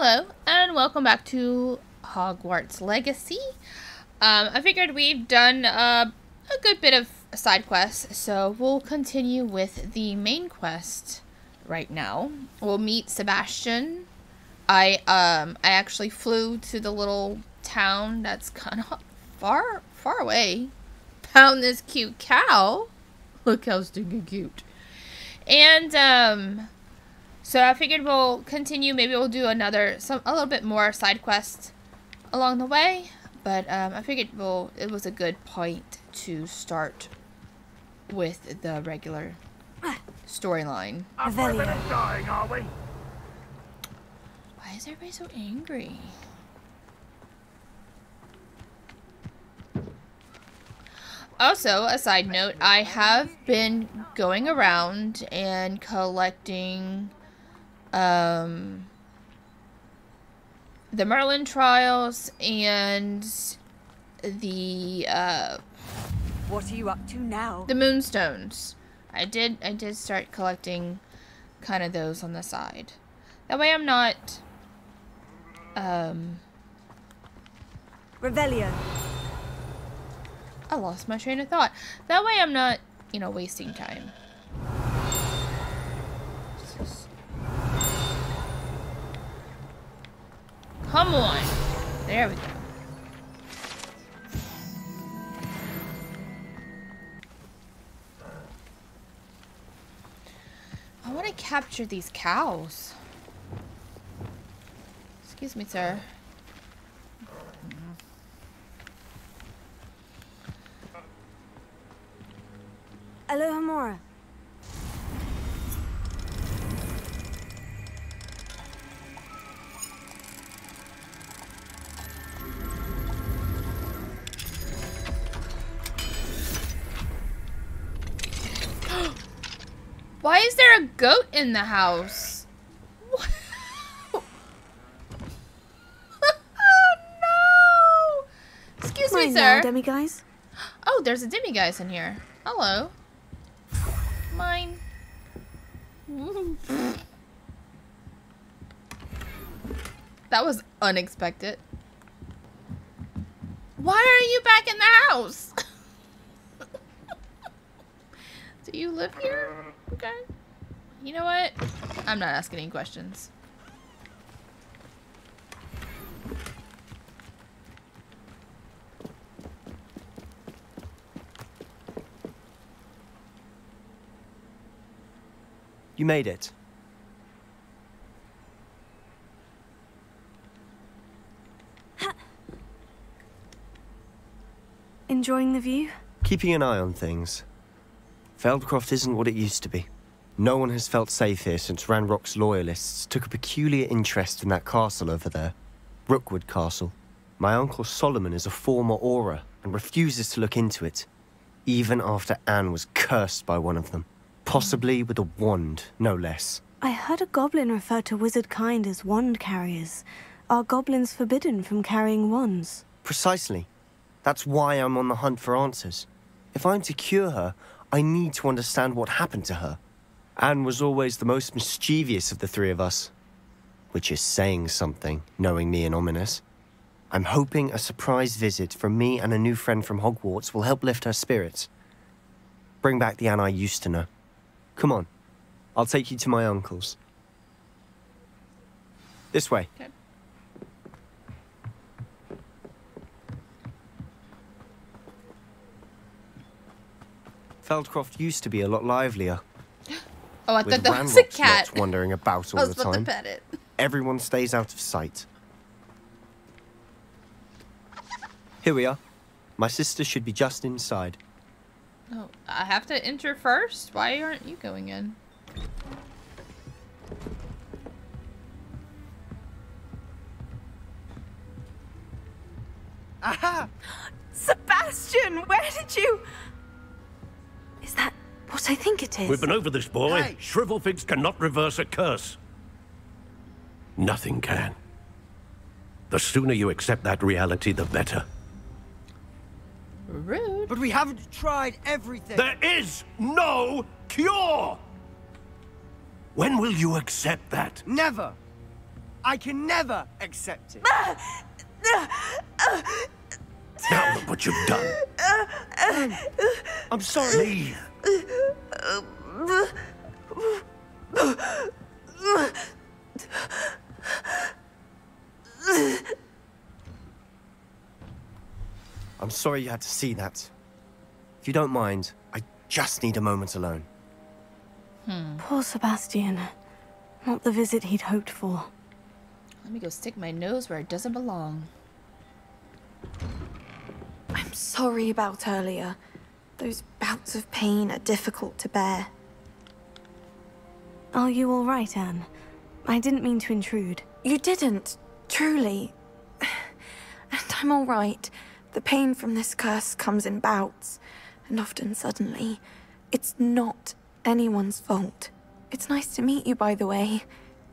Hello, and welcome back to Hogwarts Legacy. I figured we've done a good bit of side quests, so we'll continue with the main quest right now. We'll meet Sebastian. I actually flew to the little town that's kind of far away. Found this cute cow. Look how stinking cute. And so I figured we'll continue. Maybe we'll do a little bit more side quests along the way. But I figured it was a good point to start with the regular storyline. We're dying, are we? Why is everybody so angry? Also, a side note, I have been going around and collecting the Merlin trials and the what are you up to now? The moonstones. I did start collecting kind of those on the side. That way I'm not Revelio. I lost my train of thought. That way I'm not, wasting time. Come on. There we go. I want to capture these cows. Excuse me, sir. Aloha Mora. Why is there a goat in the house? Oh no! Excuse me, sir. Demiguise? Oh, there's a demiguise in here. Hello. Mine. That was unexpected. Why are you back in the house? Do you live here? Okay. You know what? I'm not asking any questions. You made it. Enjoying the view? Keeping an eye on things. Feldcroft isn't what it used to be. No one has felt safe here since Ranrock's loyalists took a peculiar interest in that castle over there. Rookwood Castle. My uncle Solomon is a former Auror and refuses to look into it, even after Anne was cursed by one of them. Possibly with a wand, no less. I heard a goblin refer to wizard kind as wand carriers. Are goblins forbidden from carrying wands? Precisely. That's why I'm on the hunt for answers. If I'm to cure her, I need to understand what happened to her. Anne was always the most mischievous of the three of us. Which is saying something, knowing me and Ominous. I'm hoping a surprise visit from me and a new friend from Hogwarts will help lift her spirits. Bring back the Anne I used to know. Come on. I'll take you to my uncle's. This way. Okay. Feldcroft used to be a lot livelier. Oh, I with thought that was a cat. Lot wandering about all I was the about time. to pet it. Everyone stays out of sight. Here we are. My sister should be just inside. Oh, I have to enter first? Why aren't you going in? Aha! Sebastian, where did you... Is that what I think it is? We've been over this, boy. Hey. Shrivelfigs cannot reverse a curse. Nothing can. The sooner you accept that reality, the better. Rude. But we haven't tried everything. There is no cure! When will you accept that? Never. I can never accept it. Now look what you've done. I'm sorry. Leave. I'm sorry you had to see that. If you don't mind, I just need a moment alone. Poor Sebastian. Not the visit he'd hoped for. Let me go stick my nose where it doesn't belong. I'm sorry about earlier. Those bouts of pain are difficult to bear. Are you all right, Anne? I didn't mean to intrude. You didn't, truly. And I'm all right. The pain from this curse comes in bouts, and often suddenly. It's not anyone's fault. It's nice to meet you, by the way.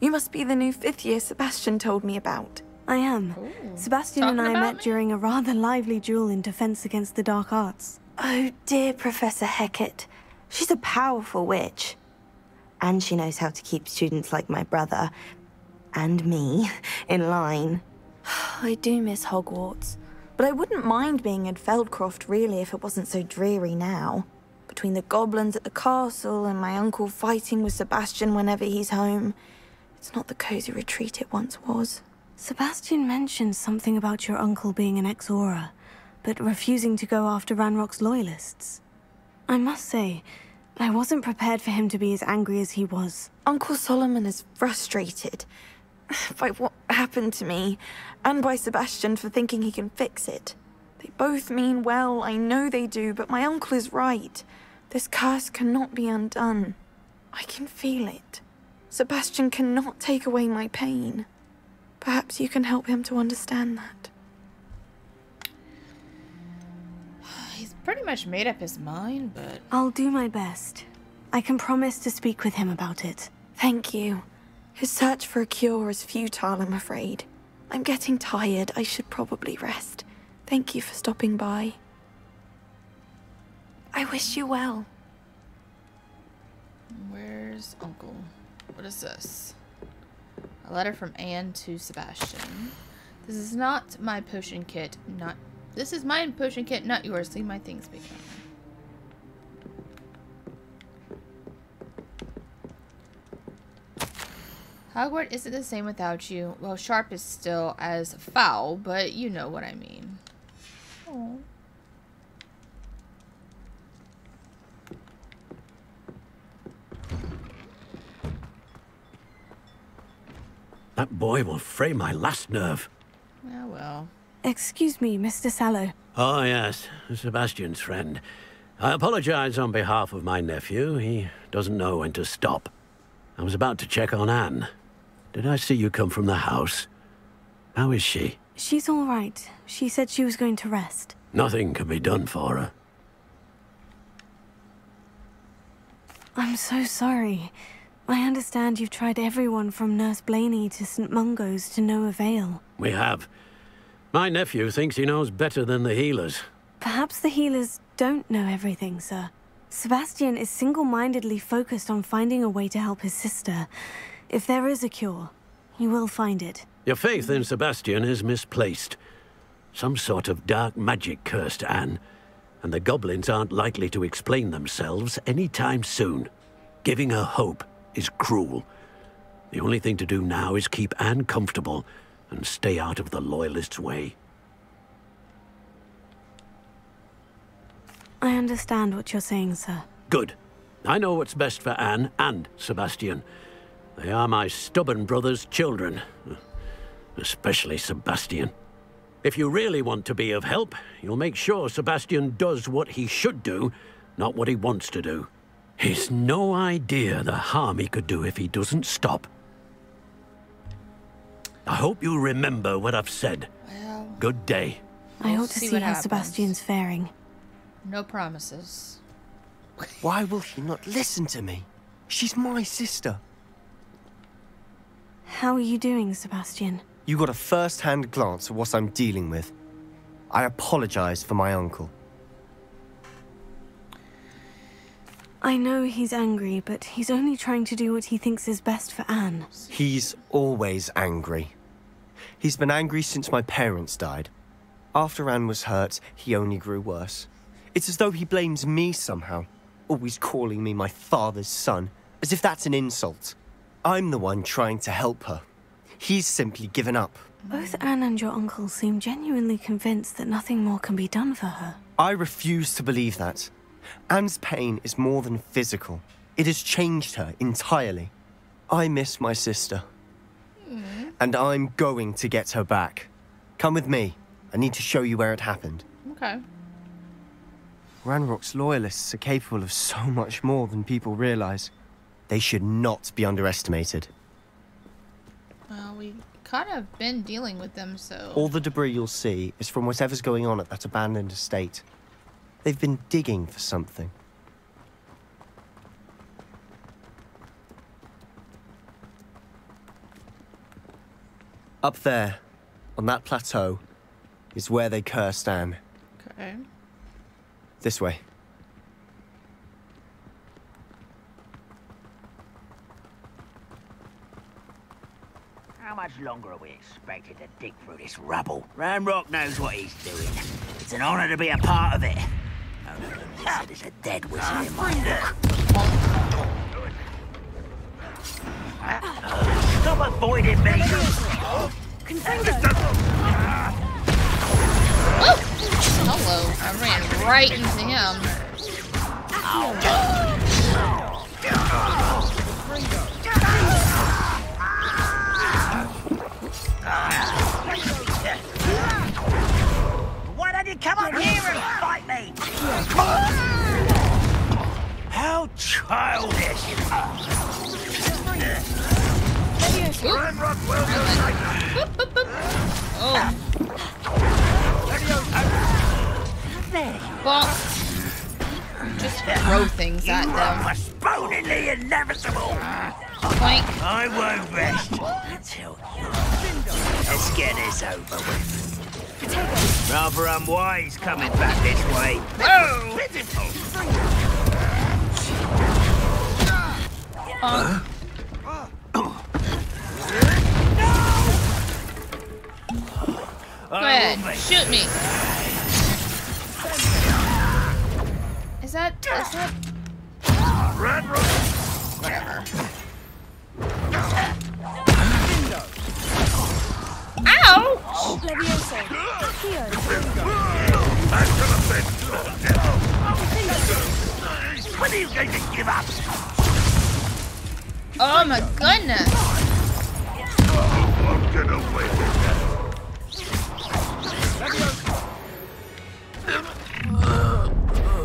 You must be the new 5th year Sebastian told me about. I am. Ooh. Sebastian and Talking I about met me? during a rather lively duel in defense against the dark arts. Oh, dear Professor Hecat. She's a powerful witch. And she knows how to keep students like my brother, and me, in line. I do miss Hogwarts, but I wouldn't mind being in Feldcroft, really, if it wasn't so dreary now. Between the goblins at the castle and my uncle fighting with Sebastian whenever he's home, it's not the cozy retreat it once was. Sebastian mentioned something about your uncle being an ex-Auror, but refusing to go after Ranrock's loyalists. I must say, I wasn't prepared for him to be as angry as he was. Uncle Solomon is frustrated by what happened to me, and by Sebastian for thinking he can fix it. They both mean well, I know they do, but my uncle is right. This curse cannot be undone. I can feel it. Sebastian cannot take away my pain. Perhaps you can help him to understand that. He's pretty much made up his mind, but... I'll do my best. I can promise to speak with him about it. Thank you. His search for a cure is futile, I'm afraid. I'm getting tired. I should probably rest. Thank you for stopping by. I wish you well. Where's Uncle? What is this? A letter from Anne to Sebastian. This is not my potion kit. This is my potion kit, not yours. Leave my things behind. Hogwarts isn't the same without you. Well, Sharp is still as foul, but you know what I mean. Aww. That boy will fray my last nerve. Oh well. Excuse me, Mr. Sallow. Oh, yes, Sebastian's friend. I apologize on behalf of my nephew. He doesn't know when to stop. I was about to check on Anne. Did I see you come from the house? How is she? She's all right. She said she was going to rest. Nothing can be done for her. I'm so sorry. I understand you've tried everyone from Nurse Blaney to St. Mungo's to no avail. We have. My nephew thinks he knows better than the healers. Perhaps the healers don't know everything, sir. Sebastian is single-mindedly focused on finding a way to help his sister. If there is a cure, he will find it. Your faith in Sebastian is misplaced. Some sort of dark magic cursed Anne, and the goblins aren't likely to explain themselves anytime soon. Giving her hope is cruel. The only thing to do now is keep Anne comfortable and stay out of the Loyalists' way. I understand what you're saying, sir. Good. I know what's best for Anne and Sebastian. They are my stubborn brother's children. Especially Sebastian. If you really want to be of help, you'll make sure Sebastian does what he should do, not what he wants to do. He's no idea the harm he could do if he doesn't stop. I hope you remember what I've said. Well, Good day. I We'll ought to see see what how happens. Sebastian's faring. no promises. Why will she not listen to me? She's my sister. How are you doing, Sebastian? You got a first-hand glance at what I'm dealing with. I apologize for my uncle. I know he's angry, but he's only trying to do what he thinks is best for Anne. He's always angry. He's been angry since my parents died. After Anne was hurt, he only grew worse. It's as though he blames me somehow, always calling me my father's son, as if that's an insult. I'm the one trying to help her. He's simply given up. Both Anne and your uncle seem genuinely convinced that nothing more can be done for her. I refuse to believe that. Anne's pain is more than physical. It has changed her entirely. I miss my sister. And I'm going to get her back. Come with me. I need to show you where it happened. Okay. Ranrock's loyalists are capable of so much more than people realize. They should not be underestimated. Well, we've kind of been dealing with them, so... All the debris you'll see is from whatever's going on at that abandoned estate. They've been digging for something. Up there, on that plateau, is where they cursed Anne. Okay. This way. How much longer are we expected to dig through this rubble? Ranrock knows what he's doing. It's an honor to be a part of it. Oh, there's a dead wizard in my book. Stop avoiding me! Oh! Hello. I ran right into him. Why don't you come up here and fight me? How childish! Oh. Bonk. Just throw things at them. Postponedly inevitable. Plank. I won't rest until you. Let's get this over with. Rather unwise coming back this way. Whoa! Go ahead, shoot me. Is that? Whatever. Ouch! When are you going to give up? Oh my goodness!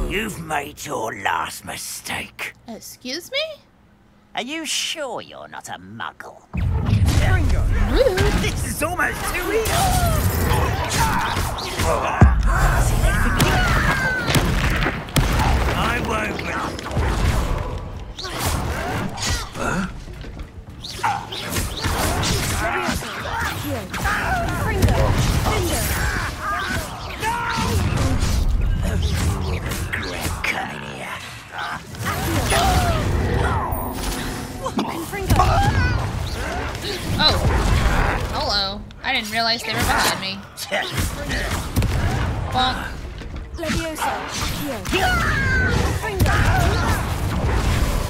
You've made your last mistake. Excuse me? Are you sure you're not a muggle? Rude. This is almost too easy. I won't. Oh, hello. I didn't realize they were behind me. Bonk.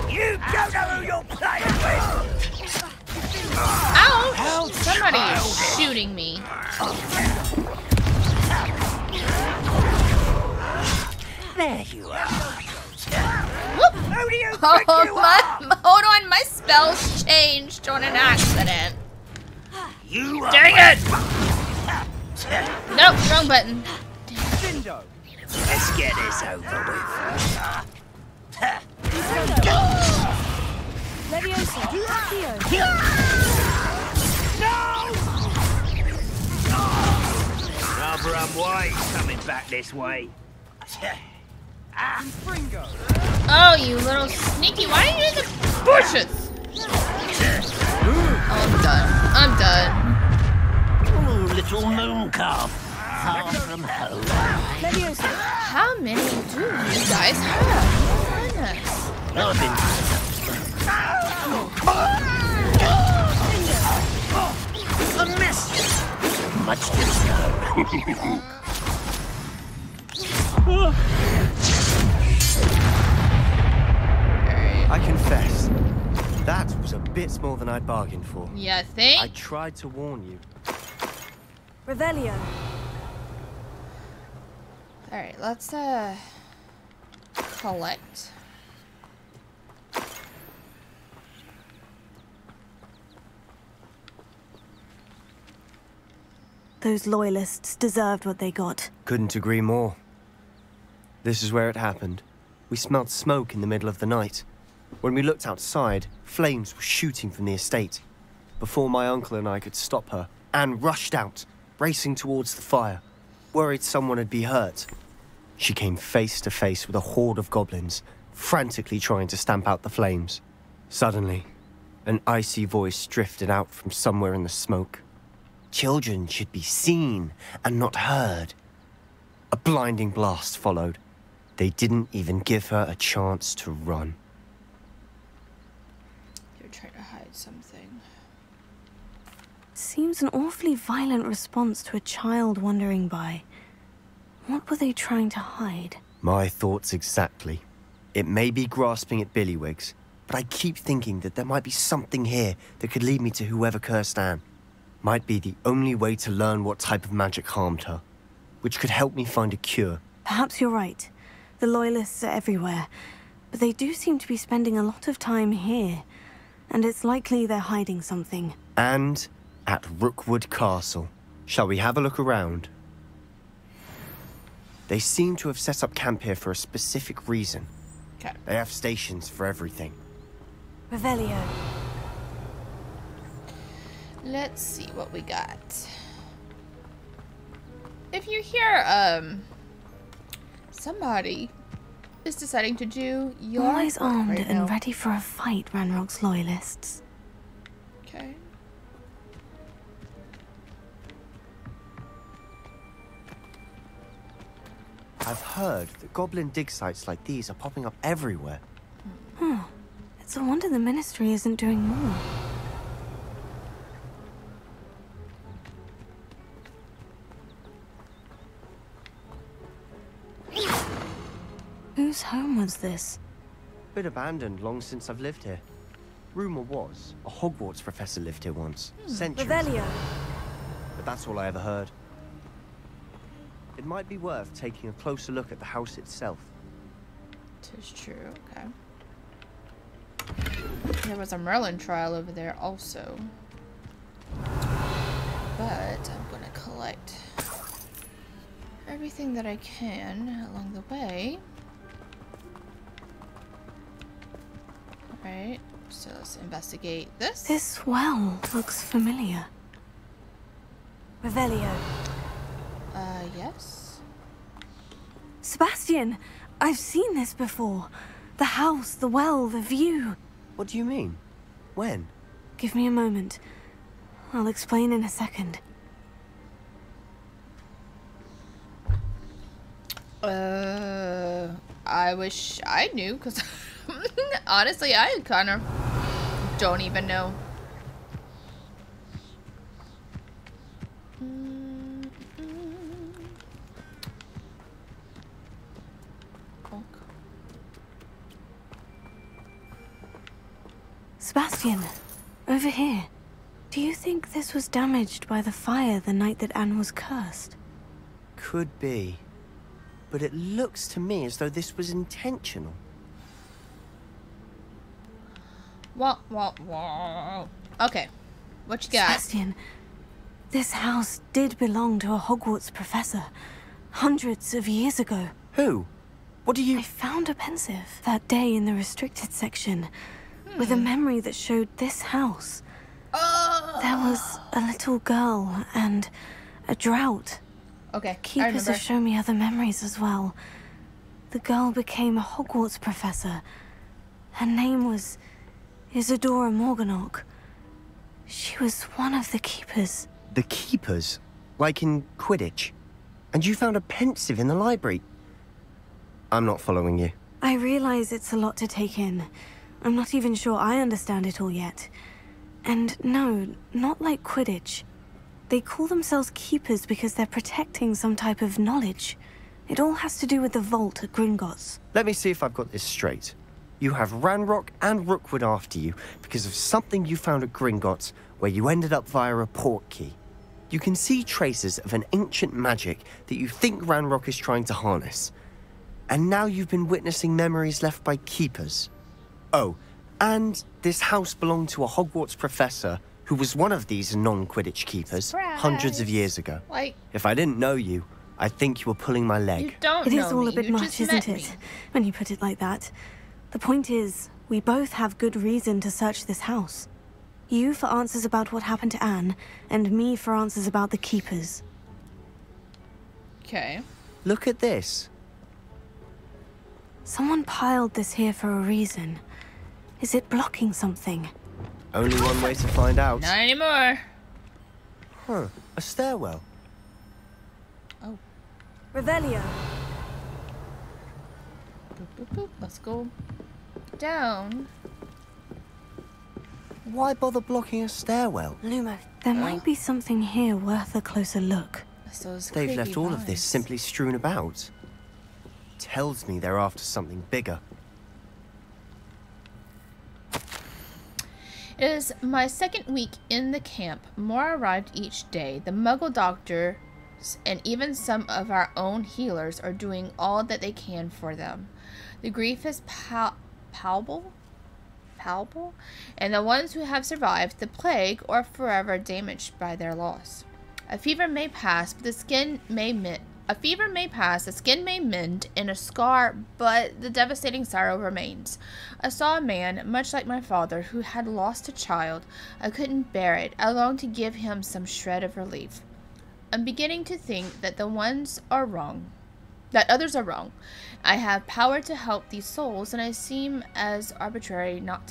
You don't know who you're playing with! Ouch! Somebody is shooting me. There you are. Whoop. Who do you think Oh, you are? hold on, my spells changed on an accident. You are. Dang it! Nope, wrong button. Let's get this over with. Rather unwise coming back this way. Oh, you little sneaky. Why are you in the bushes? Oh, I'm done. Oh, little moon calf. Far from home. How many do you guys have? Oh, goodness. I've been... A miss! Much too slow. I confess, that was a bit more than I'd bargained for. You think? I tried to warn you. Revelio. Alright, let's collect. Those loyalists deserved what they got. Couldn't agree more. This is where it happened. We smelled smoke in the middle of the night. When we looked outside, flames were shooting from the estate. Before my uncle and I could stop her, Anne rushed out, racing towards the fire, worried someone had been hurt. She came face to face with a horde of goblins, frantically trying to stamp out the flames. Suddenly, an icy voice drifted out from somewhere in the smoke. Children should be seen and not heard. A blinding blast followed. They didn't even give her a chance to run. You're trying to hide something. Seems an awfully violent response to a child wandering by. What were they trying to hide? My thoughts exactly. It may be grasping at Billywigs, but I keep thinking that there might be something here that could lead me to whoever cursed Anne. Might be the only way to learn what type of magic harmed her, which could help me find a cure. Perhaps you're right. The Loyalists are everywhere, but they do seem to be spending a lot of time here, and it's likely they're hiding something. And at Rookwood Castle. Shall we have a look around? They seem to have set up camp here for a specific reason. Okay. They have stations for everything. Revelio. Let's see what we got. If you hear, somebody is deciding to do your Always work armed right and now. ready for a fight, Ranrock's Loyalists. Okay. I've heard that goblin dig sites like these are popping up everywhere. It's a wonder the Ministry isn't doing more. Whose home was this? Been abandoned long since I've lived here. Rumor was a Hogwarts professor lived here once, centuries ago. But that's all I ever heard. It might be worth taking a closer look at the house itself. Tis true, okay. There was a Merlin trial over there also. But I'm gonna collect everything that I can along the way. Alright, so let's investigate this. This well looks familiar. Revelio. Yes. Sebastian! I've seen this before. The house, the well, the view. What do you mean? When? Give me a moment. I'll explain in a second. I wish I knew, because honestly, I kind of don't even know. Sebastian, over here. Do you think this was damaged by the fire the night that Anne was cursed? Could be. But it looks to me as though this was intentional. Okay, what you got? Sebastian, this house did belong to a Hogwarts professor. Hundreds of years ago. Who? What do you... I found a pensive that day in the restricted section with a memory that showed this house. There was a little girl and a drought. Okay, I Keepers remember. have shown me other memories as well. The girl became a Hogwarts professor. Her name was Isadora Morganach. She was one of the Keepers. The Keepers? Like in Quidditch? And you found a pensive in the library? I'm not following you. I realize it's a lot to take in. I'm not even sure I understand it all yet. And no, not like Quidditch. They call themselves Keepers because they're protecting some type of knowledge. It all has to do with the vault at Gringotts. Let me see if I've got this straight. You have Ranrock and Rookwood after you because of something you found at Gringotts where you ended up via a port key. You can see traces of an ancient magic that you think Ranrock is trying to harness. And now you've been witnessing memories left by Keepers. Oh, and this house belonged to a Hogwarts professor who was one of these non-Quidditch Keepers hundreds of years ago. Like, if I didn't know you, I think you were pulling my leg. you don't It know is all me. a bit You much, just isn't met it? me. When you put it like that. The point is, we both have good reason to search this house. You for answers about what happened to Anne, and me for answers about the Keepers. Okay. Look at this. Someone piled this here for a reason. Is it blocking something? Only one way to find out. Not anymore. Huh, a stairwell. Oh. Revelio. Boop, boop, boop. Let's go down. Why bother blocking a stairwell? Lumo, there might be something here worth a closer look. That's those They've creepy left all of this vibes. simply strewn about. Tells me they're after something bigger. It is my second week in the camp. More arrived each day. The Muggle doctors and even some of our own healers are doing all that they can for them. The grief is palpable, and the ones who have survived the plague are forever damaged by their loss. A fever may pass, but the skin may mend. The skin may mend in a scar, but the devastating sorrow remains. I saw a man, much like my father, who had lost a child. I couldn't bear it. I longed to give him some shred of relief. I'm beginning to think that others are wrong. I have power to help these souls, and it seems arbitrary not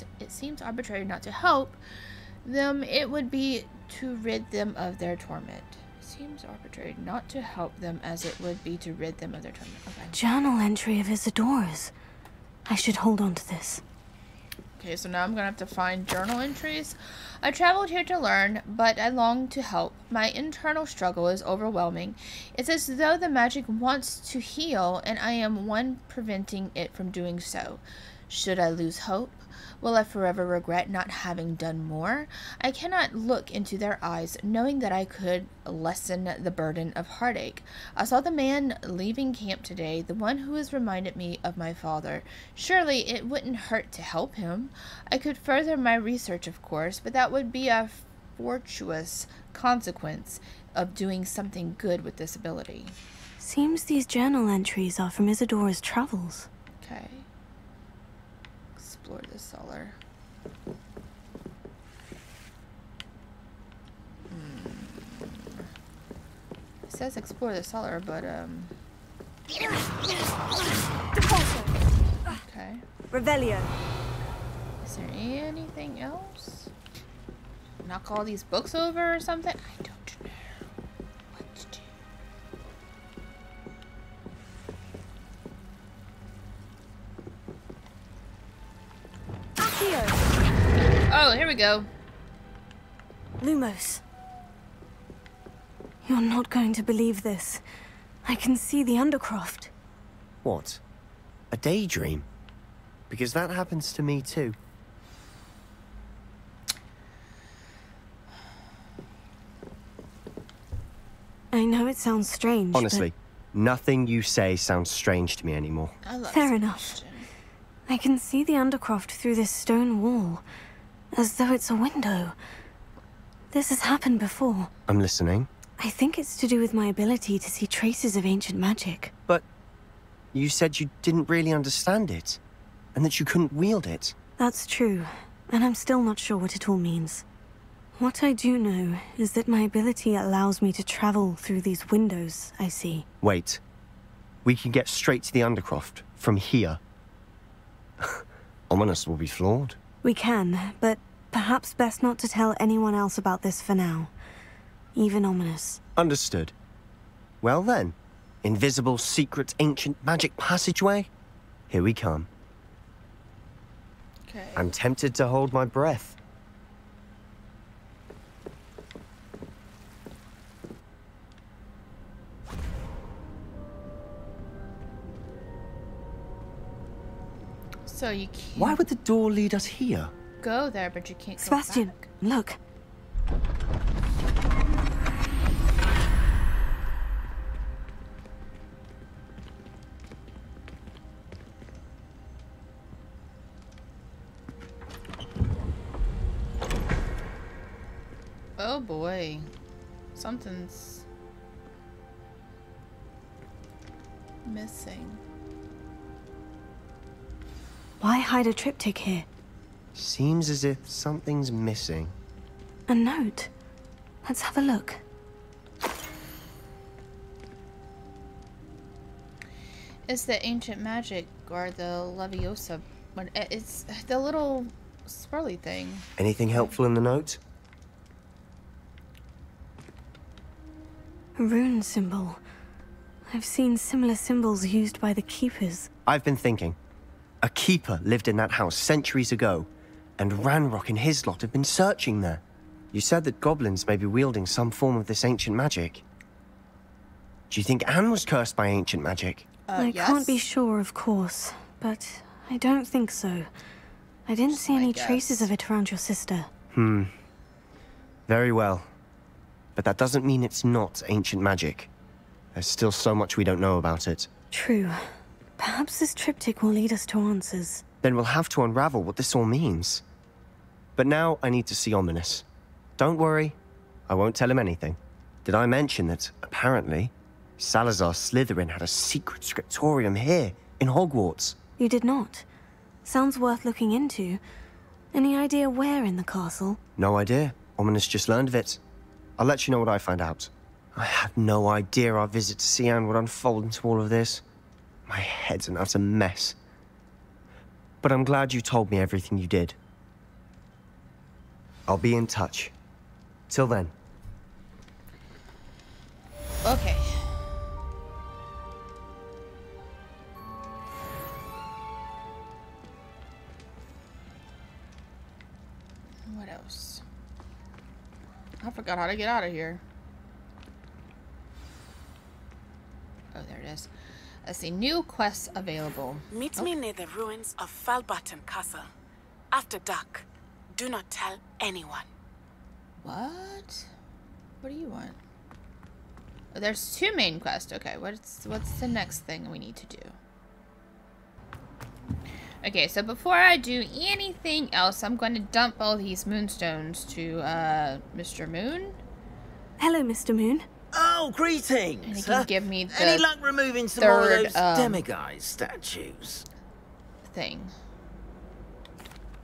to help them. It would be to rid them of their torment. Seems arbitrary not to help them as it would be to rid them of their torment. Okay. Journal entry of Isadora's. I should hold on to this. Okay, so now I'm gonna have to find journal entries. I traveled here to learn, but I long to help. My internal struggle is overwhelming. It's as though the magic wants to heal, and I am one preventing it from doing so. Should I lose hope? Will I forever regret not having done more? I cannot look into their eyes, knowing that I could lessen the burden of heartache. I saw the man leaving camp today, the one who has reminded me of my father. Surely it wouldn't hurt to help him. I could further my research, of course, but that would be a fortuitous consequence of doing something good with this ability. Seems these journal entries are from Isadora's travels. Okay. Explore the cellar. It says explore the cellar, but okay. Revelio. Is there anything else? Knock all these books over or something? I don't know what to do. Oh, here we go. Lumos. You're not going to believe this. I can see the Undercroft. What? A daydream? Because that happens to me too. I know it sounds strange, Honestly, nothing you say sounds strange to me anymore. I love Fair Sebastian. enough. I can see the Undercroft through this stone wall, as though it's a window. This has happened before. I'm listening. I think it's to do with my ability to see traces of ancient magic. But you said you didn't really understand it, and that you couldn't wield it. That's true, and I'm still not sure what it all means. What I do know is that my ability allows me to travel through these windows I see. Wait. We can get straight to the Undercroft from here. Ominous will be flawed. We can, but perhaps best not to tell anyone else about this for now. Even Ominous. Understood. Well then, invisible, secret, ancient magic passageway? Here we come. Okay. I'm tempted to hold my breath. So you can't Why would the door lead us here? go there, but you can't Sebastian, go back. look. Oh boy. Something's missing. Why hide a triptych here? Seems as if something's missing. A note. Let's have a look. It's the ancient magic or the Leviosa. It's the little swirly thing. Anything helpful in the note? A rune symbol. I've seen similar symbols used by the keepers. I've been thinking. A keeper lived in that house centuries ago, and Ranrock and his lot have been searching there. You said that goblins may be wielding some form of this ancient magic. Do you think Anne was cursed by ancient magic? I Yes. can't be sure, of course, but I don't think so. I didn't see I any guess. traces of it around your sister. Very well. But that doesn't mean it's not ancient magic. There's still so much we don't know about it. True. Perhaps this triptych will lead us to answers. Then we'll have to unravel what this all means. But now I need to see Ominous. Don't worry, I won't tell him anything. Did I mention that, apparently, Salazar Slytherin had a secret scriptorium here, in Hogwarts? You did not. Sounds worth looking into. Any idea where in the castle? No idea. Ominous just learned of it. I'll let you know what I find out. I had no idea our visit to Cian would unfold into all of this. My head's an utter mess. But I'm glad you told me everything you did. I'll be in touch. Till then. Okay. What else? I forgot how to get out of here. Oh, there it is. Let's see. New quests available. Meet me near the ruins of Falbutton Castle. After dark. Do not tell anyone. What? What do you want? Oh, there's two main quests. Okay, what's the next thing we need to do? Okay, so before I do anything else, I'm going to dump all these moonstones to Mr. Moon. Hello, Mr. Moon. Oh, greetings! And he can give me the Any luck removing some more of third, those demiguise statues? thing.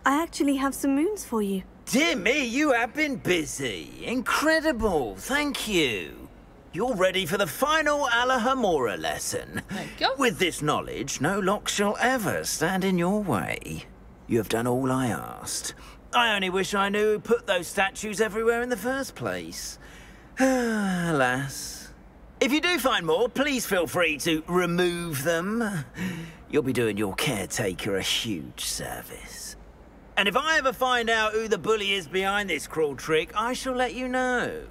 I actually have some moons for you. Dear me, you have been busy. Incredible, thank you. You're ready for the final Alahamora lesson. There you go. With this knowledge, no lock shall ever stand in your way. You have done all I asked. I only wish I knew who put those statues everywhere in the first place. Alas. If you do find more, please feel free to remove them. You'll be doing your caretaker a huge service. And if I ever find out who the bully is behind this cruel trick, I shall let you know.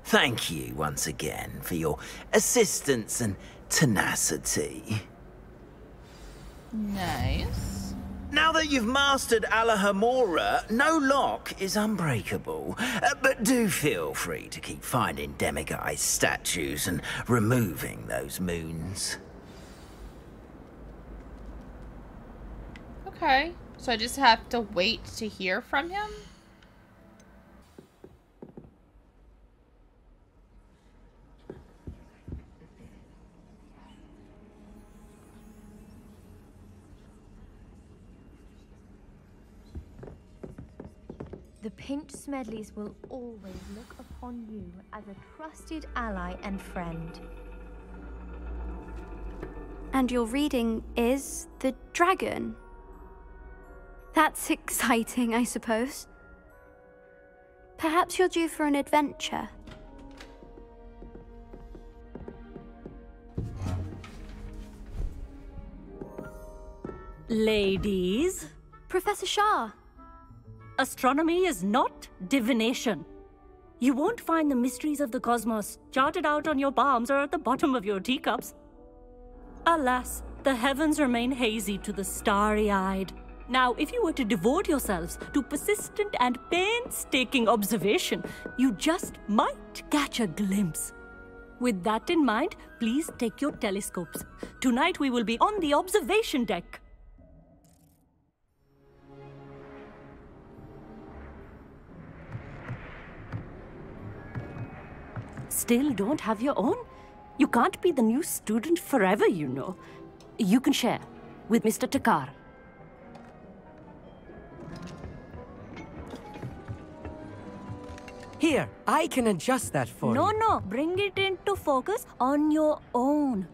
Thank you once again for your assistance and tenacity. Nice. Now that you've mastered Alahamora, no lock is unbreakable. But do feel free to keep finding demiguise statues and removing those moons. Okay. So I just have to wait to hear from him? The Pinch Smedleys will always look upon you as a trusted ally and friend. And your reading is the dragon. That's exciting, I suppose. Perhaps you're due for an adventure. Ladies, Professor Shah. astronomy is not divination. You won't find the mysteries of the cosmos charted out on your palms or at the bottom of your teacups. Alas, the heavens remain hazy to the starry-eyed. Now, if you were to devote yourselves to persistent and painstaking observation, you just might catch a glimpse. With that in mind, please take your telescopes. Tonight we will be on the observation deck. Still don't have your own? You can't be the new student forever, you know. You can share with Mr. Takar. Here, I can adjust that for you. No, bring it into focus on your own.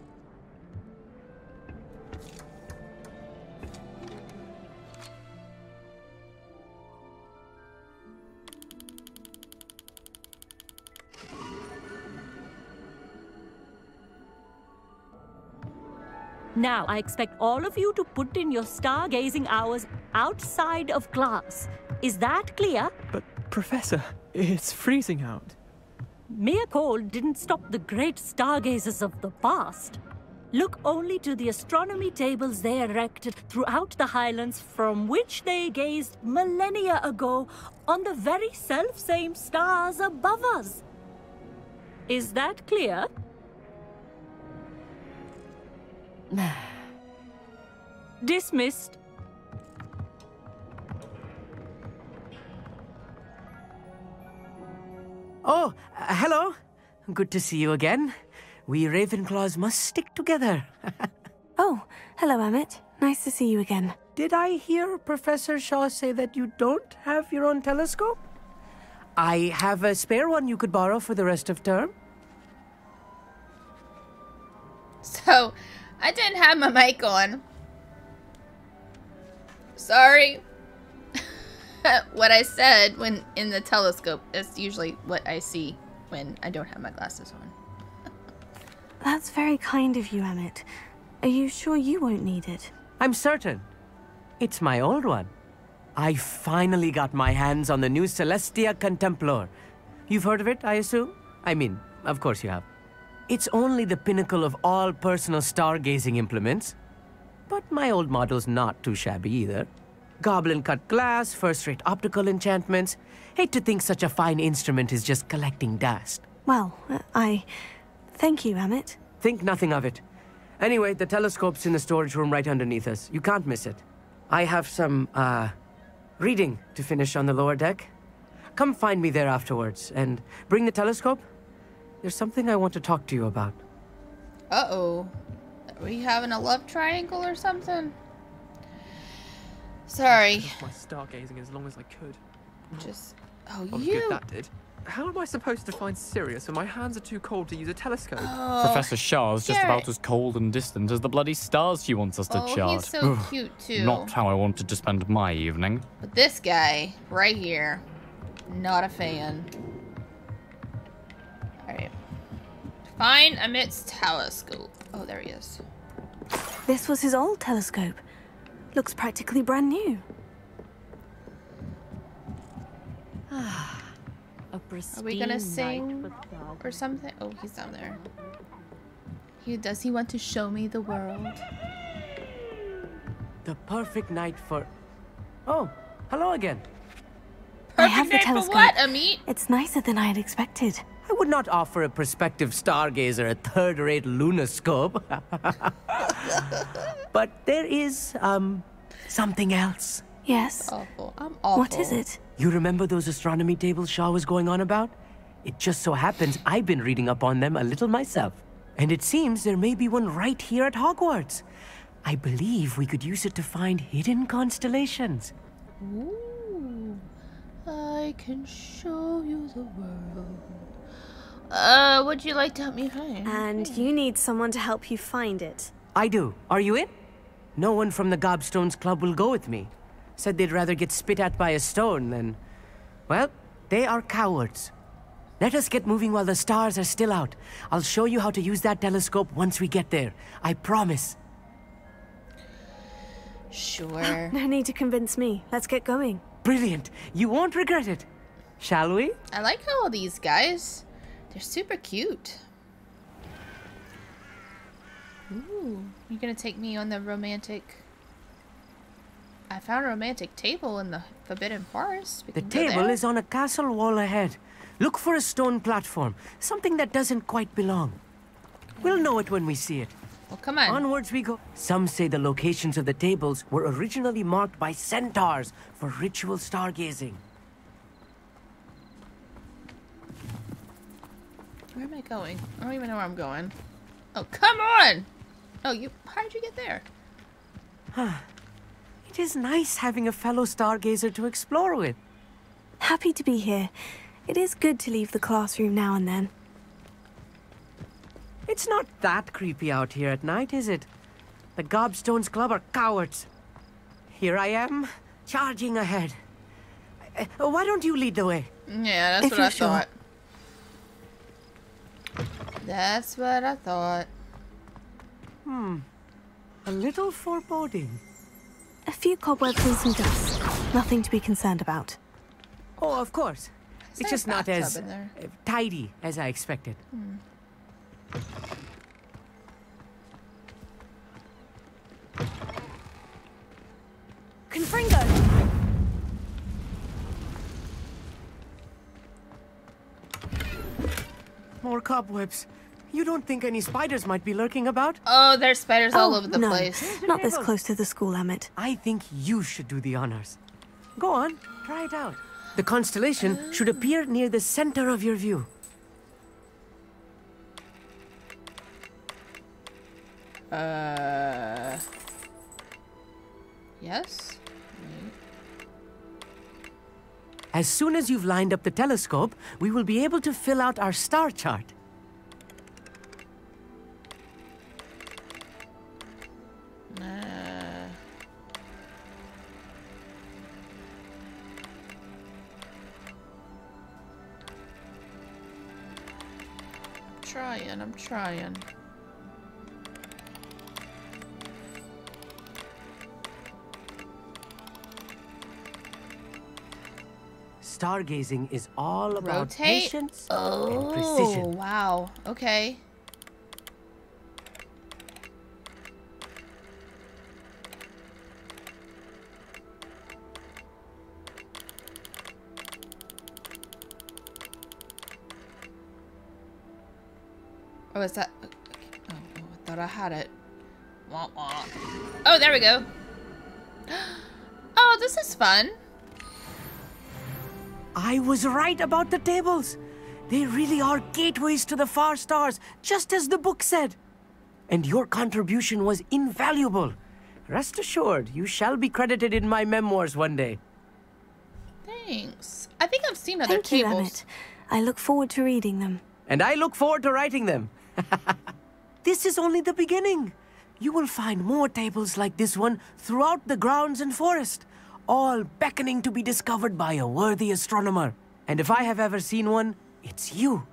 Now, I expect all of you to put in your stargazing hours outside of class. Is that clear? But, Professor, it's freezing out. Mere cold didn't stop the great stargazers of the past. Look only to the astronomy tables they erected throughout the highlands from which they gazed millennia ago on the very self-same stars above us. Is that clear? Dismissed. Oh, hello. Good to see you again. We Ravenclaws must stick together. Oh, hello, Emmett. Nice to see you again. Did I hear Professor Shaw say that you don't have your own telescope? I have a spare one you could borrow for the rest of term. So, I didn't have my mic on. Sorry. What I said when in the telescope is usually what I see when I don't have my glasses on. That's very kind of you, Emmett. Are you sure you won't need it? I'm certain. It's my old one. I finally got my hands on the new Celestia Contemplar. You've heard of it, I assume? I mean, of course you have. It's only the pinnacle of all personal stargazing implements. But my old model's not too shabby either. Goblin-cut glass, first-rate optical enchantments. Hate to think such a fine instrument is just collecting dust. Well, thank you, Emmett. Think nothing of it. Anyway, the telescope's in the storage room right underneath us. You can't miss it. I have some, reading to finish on the lower deck. Come find me there afterwards, and bring the telescope. There's something I want to talk to you about. Uh-oh. Are we having a love triangle or something? Sorry. My stargazing as long as I could. Just... Oh, What you... good that did. How am I supposed to find Sirius when my hands are too cold to use a telescope? Oh, Professor Shah's just about as cold and distant as the bloody stars she wants us to chart. He's so cute, too. Not how I wanted to spend my evening. But this guy, right here, not a fan. Alright. Find Emmett's telescope. Oh, there he is. This was his old telescope. Looks practically brand new. Are we gonna sing or something? Oh, he's down there. Does he want to show me the world? The perfect night for... Oh, hello again. I have the Perfect night telescope. for what, Amit? It's nicer than I had expected. I would not offer a prospective stargazer a third-rate lunoscope. But there is, something else. Yes. Awful. I'm awful. What is it? You remember those astronomy tables Shaw was going on about? It just so happens I've been reading up on them a little myself. And it seems there may be one right here at Hogwarts. I believe we could use it to find hidden constellations. Ooh. I can show you the world. Would you like to help me find? And you need someone to help you find it. I do. Are you in? No one from the Gobstones Club will go with me. Said they'd rather get spit at by a stone than... Well, they are cowards. Let us get moving while the stars are still out. I'll show you how to use that telescope once we get there. I promise. Sure. No need to convince me. Let's get going. Brilliant. You won't regret it. Shall we? I like all these guys. They're super cute. Ooh, you're gonna take me on the romantic... I found a romantic table in the Forbidden Forest. The table is on a castle wall ahead. Look for a stone platform. Something that doesn't quite belong. We'll know it when we see it. Well, come on. Onwards we go. Some say the locations of the tables were originally marked by centaurs for ritual stargazing. Where am I going? I don't even know where I'm going. Oh, come on! Oh, how did you get there? It is nice having a fellow stargazer to explore with. Happy to be here. It is good to leave the classroom now and then. It's not that creepy out here at night, is it? The Gobstones Club are cowards. Here I am, charging ahead. Why don't you lead the way? Yeah, that's what I thought. That's what I thought. A little foreboding. A few cobwebs and some dust. Nothing to be concerned about. Oh, of course. It's just not as in there? tidy as I expected. Confringo! More cobwebs. You don't think any spiders might be lurking about? Oh, there's spiders all over the place. Not this close to the school, Emmett. I think you should do the honors. Go on, try it out. The constellation should appear near the center of your view. Yes? As soon as you've lined up the telescope, we will be able to fill out our star chart. I'm trying. Stargazing is all about Rotate? patience and precision. Oh, wow. Okay. Oh, is that... Oh, I thought I had it. Wah, wah. Oh, there we go. Oh, this is fun. I was right about the tables. They really are gateways to the far stars, just as the book said. And your contribution was invaluable. Rest assured, you shall be credited in my memoirs one day. Thanks. I think I've seen other Thank you, tables. Emmett. I look forward to reading them. And I look forward to writing them. This is only the beginning. You will find more tables like this one throughout the grounds and forest, all beckoning to be discovered by a worthy astronomer. And if I have ever seen one, it's you.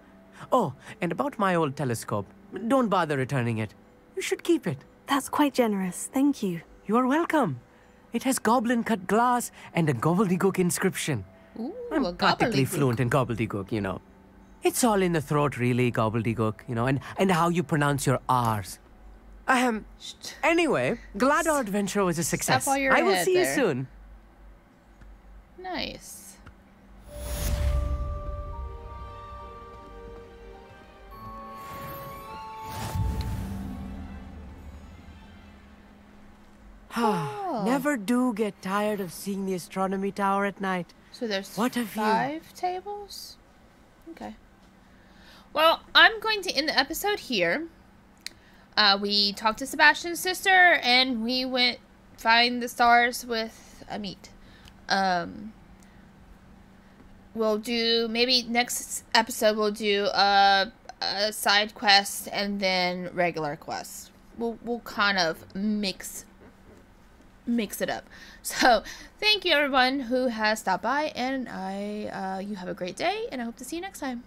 Oh, and about my old telescope, don't bother returning it. You should keep it. That's quite generous. Thank you. You are welcome. It has goblin-cut glass and a gobbledygook inscription. Ooh, I'm practically fluent in gobbledygook, you know. It's all in the throat, really, gobbledygook, you know, and how you pronounce your R's. Anyway, glad our adventure was a success. Stop while you're I will ahead see there. you soon. Nice. Never do get tired of seeing the astronomy tower at night. So there's What a view. 5 tables? Okay. Well, I'm going to end the episode here. We talked to Sebastian's sister, and we went find the stars with Amit. We'll do, maybe next episode we'll do a side quest and then regular quests. We'll kind of mix it up. So thank you everyone who has stopped by, and you have a great day, and I hope to see you next time.